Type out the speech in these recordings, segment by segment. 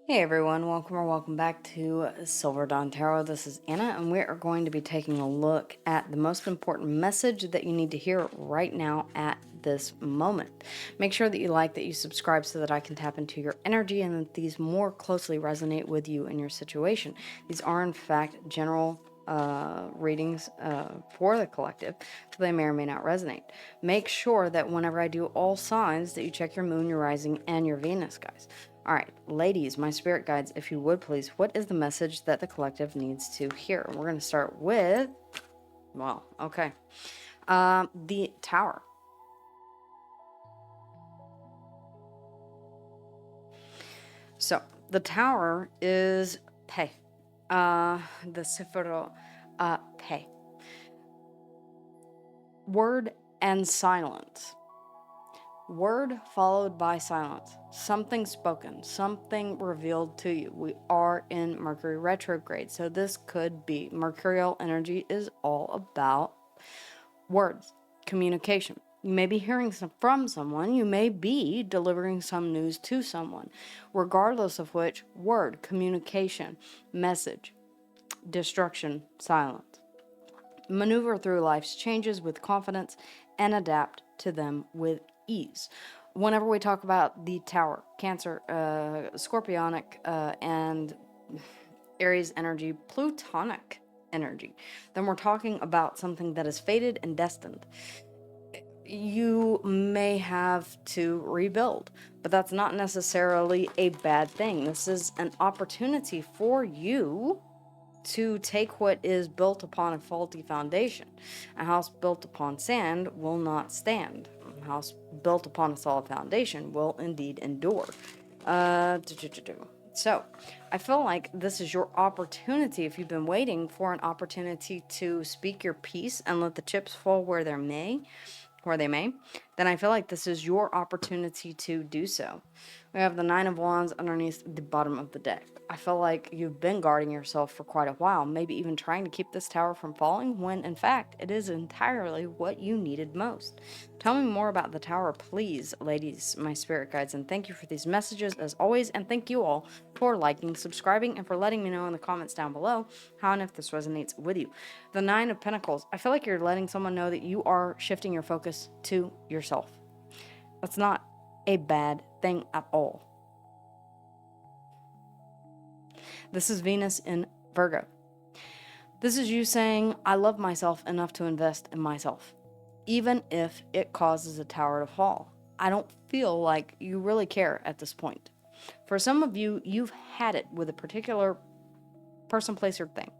Hey everyone, welcome or welcome back to Silver Dawn Tarot. This is Anna, and we are going to be taking a look at the most important message that you need to hear right now at this moment. Make sure that you like, that you subscribe so that I can tap into your energy and that these more closely resonate with you and your situation. These are, in fact, general readings for the collective, so they may or may not resonate. Make sure that whenever I do all signs that you check your moon, your rising, and your Venus, guys. All right, ladies, my spirit guides, if you would please, what is the message that the collective needs to hear? We're going to start with, the Tower. So, the Tower is pay. The Sifro, pay. Word and silence. Word followed by silence. Something spoken, something revealed to you. We are in Mercury retrograde, so this could be mercurial energy is all about words, communication. You may be hearing from someone, you may be delivering some news to someone, regardless of which word, communication, message, destruction, silence. Maneuver through life's changes with confidence and adapt to them with ease. Whenever we talk about the Tower, Cancer, Scorpionic, and Aries energy, Plutonic energy, then we're talking about something that is fated and destined. You may have to rebuild, but that's not necessarily a bad thing. This is an opportunity for you to take what is built upon a faulty foundation. A house built upon sand will not stand. A house built upon a solid foundation will indeed endure. So, I feel like this is your opportunity. If you've been waiting for an opportunity to speak your piece and let the chips fall where they may, then I feel like this is your opportunity to do so. We have the Nine of Wands underneath the bottom of the deck. I feel like you've been guarding yourself for quite a while, maybe even trying to keep this tower from falling, when in fact it is entirely what you needed most. Tell me more about the tower, please, ladies, my spirit guides, and thank you for these messages as always, and thank you all for liking, subscribing, and for letting me know in the comments down below how and if this resonates with you. The Nine of Pentacles. I feel like you're letting someone know that you are shifting your focus to yourself. That's not a bad thing at all. This is Venus in Virgo. This is you saying, I love myself enough to invest in myself, even if it causes a tower to fall. I don't feel like you really care at this point. For some of you, you've had it with a particular person, place, or thing.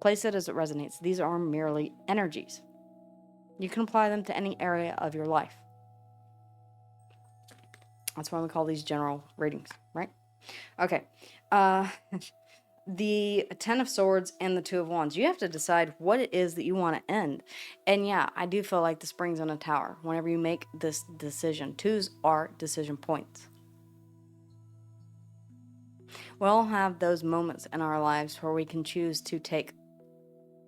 Place it as it resonates. These are merely energies. You can apply them to any area of your life. That's why we call these general readings, right? Okay. The Ten of Swords and the Two of Wands. You have to decide what it is that you want to end. And yeah, I do feel like this brings in a tower whenever you make this decision. Twos are decision points. We all have those moments in our lives where we can choose to take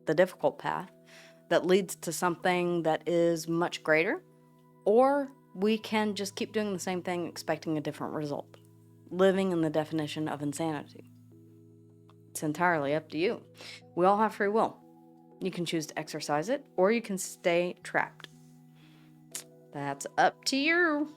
the difficult path that leads to something that is much greater, or we can just keep doing the same thing expecting a different result, living in the definition of insanity. It's entirely up to you. We all have free will. You can choose to exercise it, or you can stay trapped. That's up to you.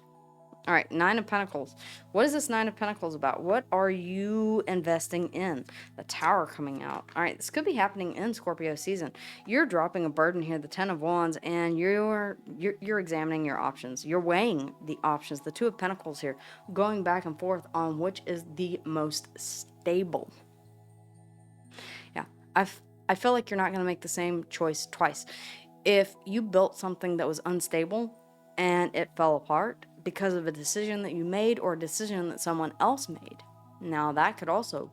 All right, Nine of Pentacles. What is this Nine of Pentacles about? What are you investing in? The Tower coming out. All right, this could be happening in Scorpio season. You're dropping a burden here, the Ten of Wands, and you're examining your options. You're weighing the options. The Two of Pentacles here, going back and forth on which is the most stable. Yeah, I feel like you're not going to make the same choice twice. If you built something that was unstable and it fell apart because of a decision that you made or a decision that someone else made, now that could also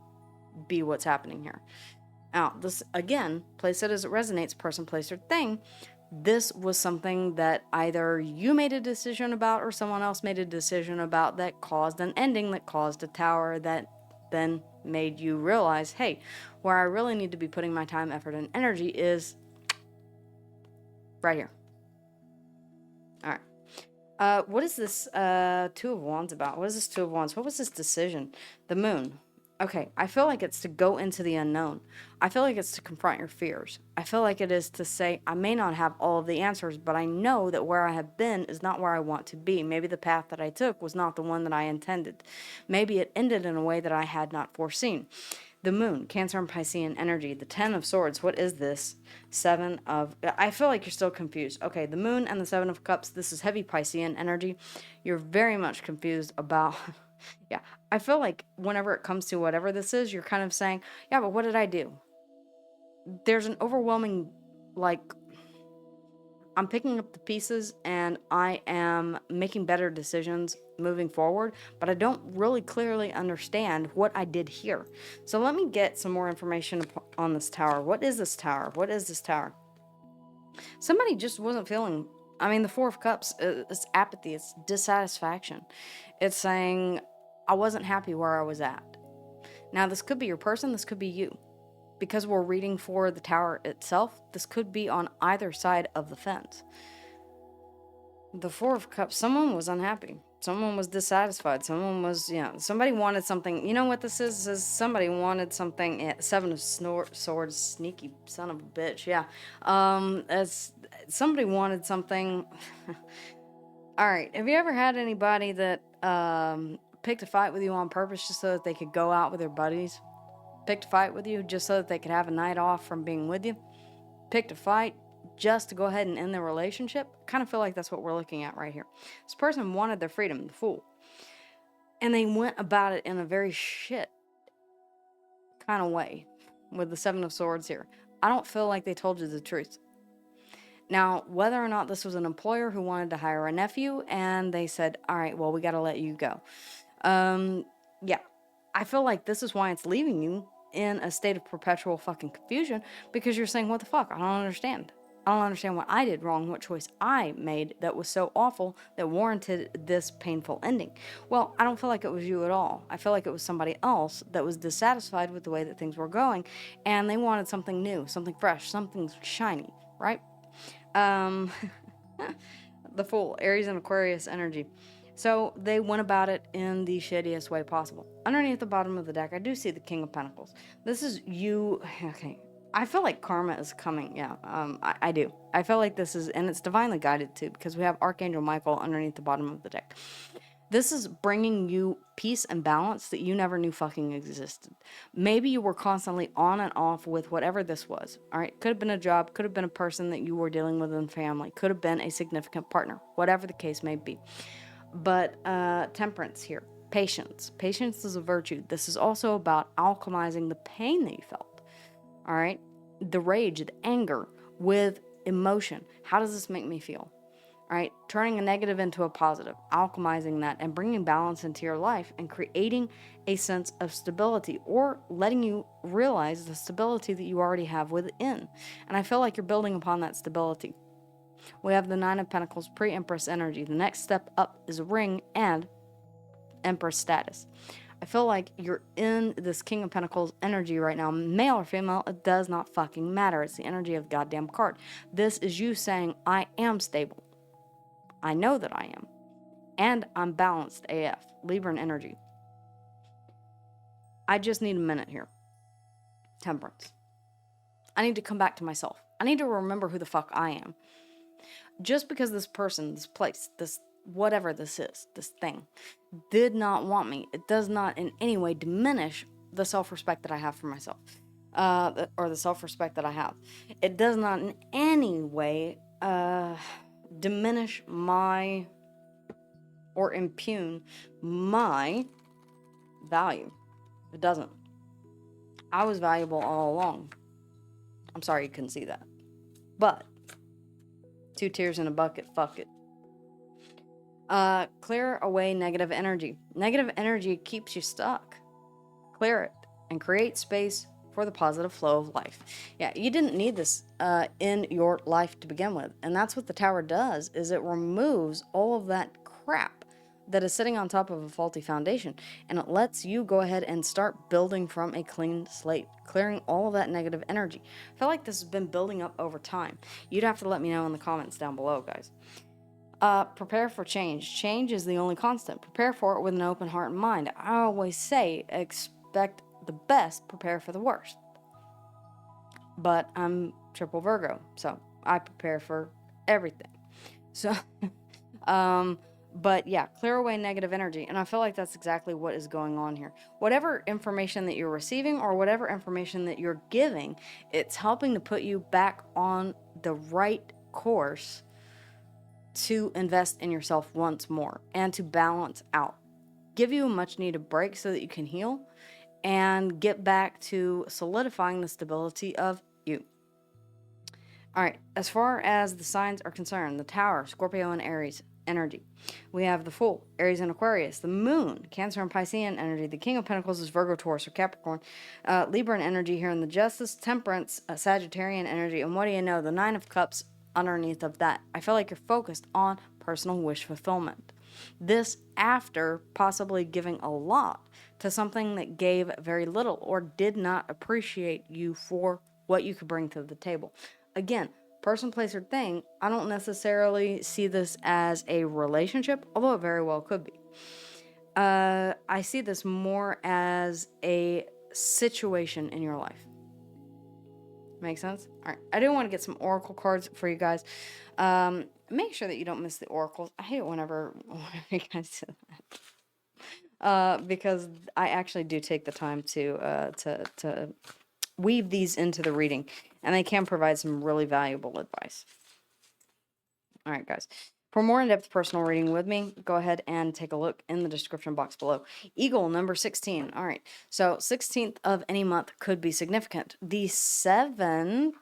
be what's happening here. Now, this, again, place it as it resonates, person, place, or thing. This was something that either you made a decision about or someone else made a decision about that caused an ending, that caused a tower, that then made you realize, hey, where I really need to be putting my time, effort, and energy is right here. All right. What is this Two of Wands about? What is this Two of Wands? What was this decision? The Moon. Okay, I feel like it's to go into the unknown. I feel like it's to confront your fears. I feel like it is to say, I may not have all of the answers, but I know that where I have been is not where I want to be. Maybe the path that I took was not the one that I intended. Maybe it ended in a way that I had not foreseen. The Moon, Cancer and Piscean energy, the Ten of Swords. What is this? Seven of... I feel like you're still confused. Okay, the Moon and the Seven of Cups. This is heavy Piscean energy. You're very much confused about... Yeah, I feel like whenever it comes to whatever this is, you're kind of saying, yeah, but what did I do? There's an overwhelming, like, I'm picking up the pieces and I am making better decisions moving forward, but I don't really clearly understand what I did here. So let me get some more information on this tower. What is this tower? What is this tower? Somebody just wasn't feeling... I mean, the Four of Cups is apathy. It's dissatisfaction. It's saying, I wasn't happy where I was at. Now, this could be your person. This could be you. Because we're reading for the tower itself, this could be on either side of the fence. The Four of Cups, someone was unhappy. Someone was dissatisfied. Someone was, somebody wanted something. You know what this is? This is somebody wanted something. Yeah, Seven of Swords, sneaky son of a bitch. Yeah. As somebody wanted something. All right. Have you ever had anybody that picked a fight with you on purpose just so that they could go out with their buddies? Picked a fight with you just so that they could have a night off from being with you? Picked a fight just to go ahead and end their relationship? I kind of feel like that's what we're looking at right here. This person wanted their freedom, the Fool. And they went about it in a very shit kind of way with the Seven of Swords here. I don't feel like they told you the truth. Now, whether or not this was an employer who wanted to hire a nephew and they said, all right, well, we got to let you go. Yeah, I feel like this is why it's leaving you in a state of perpetual fucking confusion, because you're saying, what the fuck? I don't understand. I don't understand what I did wrong, what choice I made that was so awful that warranted this painful ending. Well, I don't feel like it was you at all. I feel like it was somebody else that was dissatisfied with the way that things were going, and they wanted something new, something fresh, something shiny, right? The Fool, Aries and Aquarius energy. So they went about it in the shittiest way possible. Underneath the bottom of the deck, I do see the King of Pentacles. This is you. Okay. I feel like karma is coming. Yeah, I do. I feel like this is, and it's divinely guided too, because we have Archangel Michael underneath the bottom of the deck. This is bringing you peace and balance that you never knew fucking existed. Maybe you were constantly on and off with whatever this was. All right. Could have been a job. Could have been a person that you were dealing with in family. Could have been a significant partner. Whatever the case may be. But temperance here. Patience. Patience is a virtue. This is also about alchemizing the pain that you felt. All right? The rage, the anger with emotion. How does this make me feel? All right? Turning a negative into a positive. Alchemizing that and bringing balance into your life and creating a sense of stability, or letting you realize the stability that you already have within. And I feel like you're building upon that stability. We have the Nine of Pentacles, pre-Empress energy. The next step up is a ring and Empress status. I feel like you're in this King of Pentacles energy right now. Male or female, it does not fucking matter. It's the energy of the goddamn card. This is you saying, I am stable. I know that I am. And I'm balanced AF. Libra energy. I just need a minute here. Temperance. I need to come back to myself. I need to remember who the fuck I am. Just because this person, this place, this whatever this is, this thing, did not want me, it does not in any way diminish the self-respect that I have for myself, or the self-respect that I have. It does not in any way diminish my or impugn my value. It doesn't. I was valuable all along. I'm sorry you couldn't see that. But 2 tears in a bucket, fuck it. Clear away negative energy. Negative energy keeps you stuck. Clear it and create space for the positive flow of life. Yeah, you didn't need this in your life to begin with. And that's what the tower does, is it removes all of that crap that is sitting on top of a faulty foundation. And it lets you go ahead and start building from a clean slate, clearing all of that negative energy. I feel like this has been building up over time. You'd have to let me know in the comments down below, guys. Prepare for change. Change is the only constant. Prepare for it with an open heart and mind. I always say, expect the best, prepare for the worst. But I'm triple Virgo, so I prepare for everything. So, but yeah, clear away negative energy. And I feel like that's exactly what is going on here. Whatever information that you're receiving or whatever information that you're giving, it's helping to put you back on the right course to invest in yourself once more and to balance out. Give you a much needed break so that you can heal and get back to solidifying the stability of you. All right, as far as the signs are concerned, the Tower, Scorpio and Aries energy. We have the Fool, Aries and Aquarius. The Moon, Cancer and Piscean energy. The King of Pentacles is Virgo, Taurus, or Capricorn. Libra energy here in the Justice, Temperance, Sagittarian energy. And what do you know? The Nine of Cups underneath of that. I feel like you're focused on personal wish fulfillment. This after possibly giving a lot to something that gave very little or did not appreciate you for what you could bring to the table. Again, person, place, or thing, I don't necessarily see this as a relationship, although it very well could be. I see this more as a situation in your life. Make sense? All right. I do want to get some oracle cards for you guys. Make sure that you don't miss the oracles. I hate it whenever you guys do that. Because I actually do take the time to weave these into the reading, and they can provide some really valuable advice. All right, guys. For more in-depth personal reading with me, go ahead and take a look in the description box below. Eagle, number 16. All right. So 16th of any month could be significant. The 7th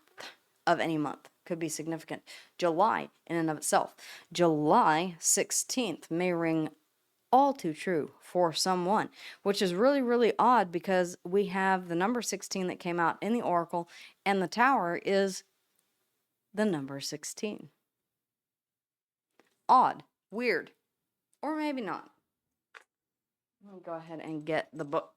of any month could be significant. July, in and of itself. July 16th may ring all too true for someone, which is really, really odd because we have the number 16 that came out in the Oracle, and the Tower is the number 16. Odd, weird, or maybe not. Let me go ahead and get the book.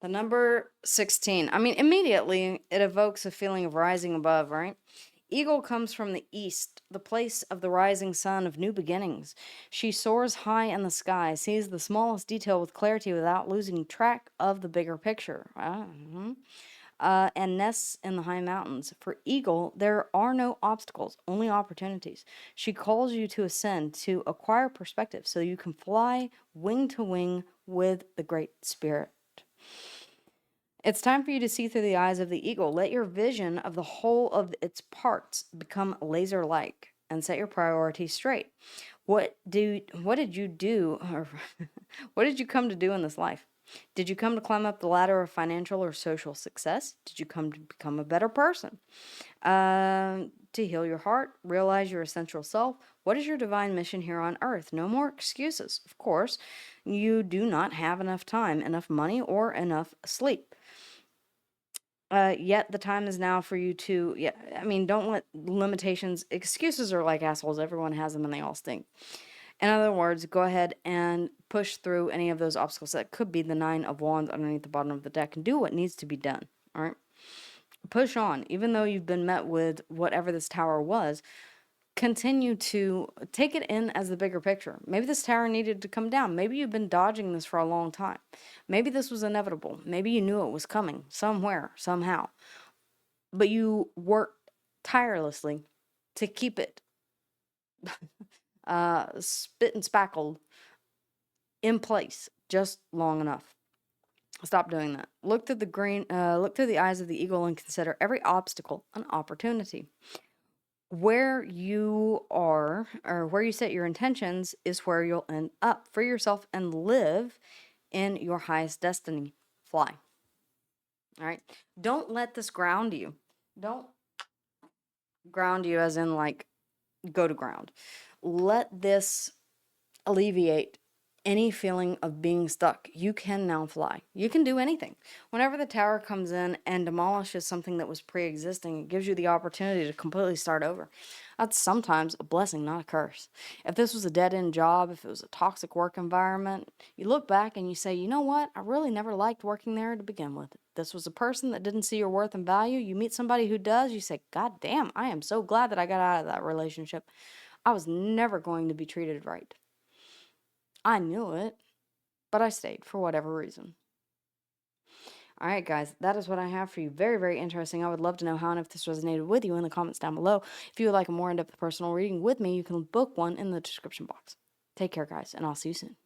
The number 16. I mean, immediately it evokes a feeling of rising above, right? Eagle comes from the east, the place of the rising sun of new beginnings. She soars high in the sky, sees the smallest detail with clarity without losing track of the bigger picture. And nests in the high mountains. For Eagle, there are no obstacles, only opportunities. She calls you to ascend, to acquire perspective, so you can fly wing to wing with the Great Spirit. It's time for you to see through the eyes of the eagle. Let your vision of the whole of its parts become laser-like and set your priorities straight. What did you do, or what did you come to do in this life? Did you come to climb up the ladder of financial or social success? Did you come to become a better person? To heal your heart, realize your essential self. What is your divine mission here on earth? No more excuses. Of course, you do not have enough time, enough money, or enough sleep. Yet the time is now for you to, don't let limitations, excuses are like assholes. Everyone has them and they all stink. In other words, go ahead and push through any of those obstacles. That could be the 9 of Wands underneath the bottom of the deck, and do what needs to be done. All right. Push on. Even though you've been met with whatever this tower was, continue to take it in as the bigger picture. Maybe this tower needed to come down. Maybe you've been dodging this for a long time. Maybe this was inevitable. Maybe you knew it was coming somewhere, somehow. But you worked tirelessly to keep it spit and spackled in place just long enough. Stop doing that. Look through the eyes of the eagle and consider every obstacle an opportunity. Where you are, or where you set your intentions, is where you'll end up. Free yourself and live in your highest destiny. Fly. All right. Don't let this ground you. Don't ground you as in like go to ground. Let this alleviate any feeling of being stuck. You can now fly. You can do anything. Whenever the tower comes in and demolishes something that was pre-existing, it gives you the opportunity to completely start over. That's sometimes a blessing, not a curse. If this was a dead end job, if it was a toxic work environment, you look back and you say, you know what? I really never liked working there to begin with. If this was a person that didn't see your worth and value, you meet somebody who does, you say, God damn, I am so glad that I got out of that relationship. I was never going to be treated right. I knew it, but I stayed for whatever reason. All right, guys, that is what I have for you. Very, very interesting. I would love to know how and if this resonated with you in the comments down below. If you would like a more in-depth personal reading with me, you can book one in the description box. Take care, guys, and I'll see you soon.